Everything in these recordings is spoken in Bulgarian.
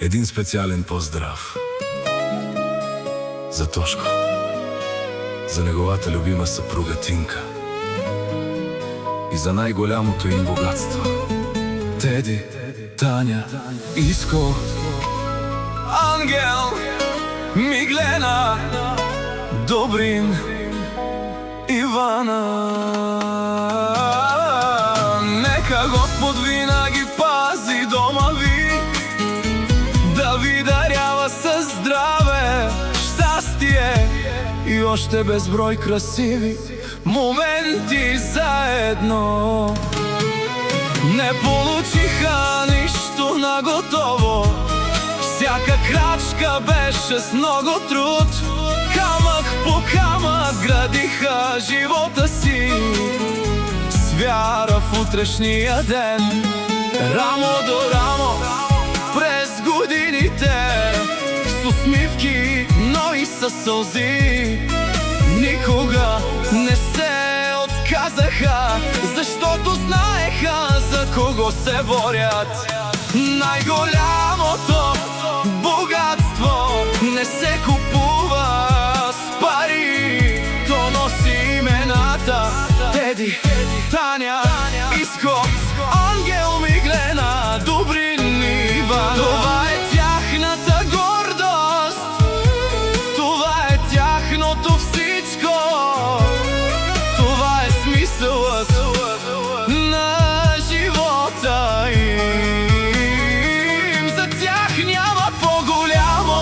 Един специален поздрав за Тошко, за неговата любима съпруга Тинка и за най-голямото им богатство — Теди, Таня, Иско, Ангел, Миглена, Добрин, Ивана. Нека Господ винаги пази дома ви, да ви дарява със здраве, щастие и още безброй красиви моменти заедно. Не получиха нищо наготово, всяка крачка беше с много труд. Камък по камък градиха живота си, с вяра в утрешния ден. Рамо до рамо през годините, с усмивки, но и със сълзи. Никога не се отказаха, защото знаеха за кого се борят. Най-голямото богатство не се купува с пари, то носи имената Теди, Таня, Иско, Ангел, Миглена, Добрин, Ивана. Това е тяхната гордост, това е тяхното всичко, това е смисълът на живота им. За тях няма по-голямо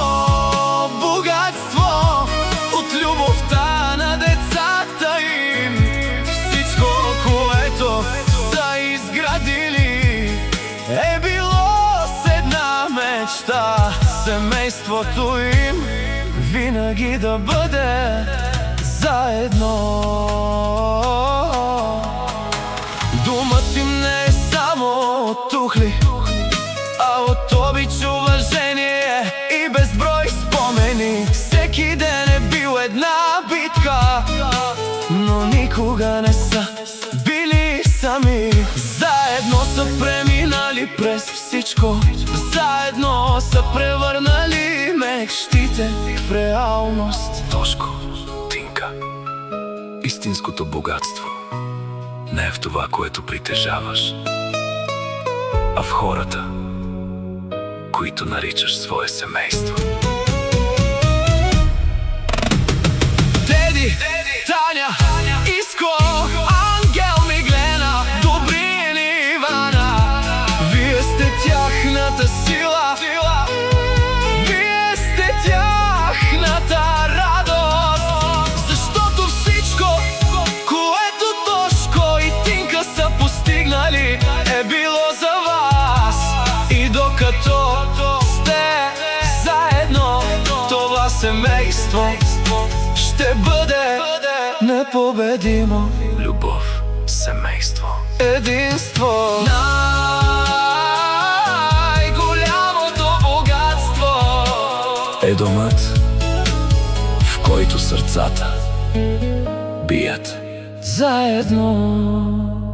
богатство от любовта на децата им. Всичко, което са изградили, е било с една мечта — семейството им винаги да бъде заедно. Думът им не е само от тухли, а от обич, уважение и безброй спомени. Всеки ден е бил една битка, но никога не са били сами. Заедно са преминали през всичко, заедно са превърнали мечтите в реалност. Тошко, Тинка, истинското богатство не е в това, което притежаваш, а в хората, които наричаш свое семейство. Теди, Таня, Иско, Ангел, Миглена, Добрин, Ивана. Вие сте тяхната сила, вие сте тяхната радост, защото всичко, което Тошко и Тинка са постигнали, е било за вас. И докато сте заедно, това семейство ще бъде непобедимо. Любов, семейство, Единство. Най-голямото богатство е домът, в който сърцата бият заедно.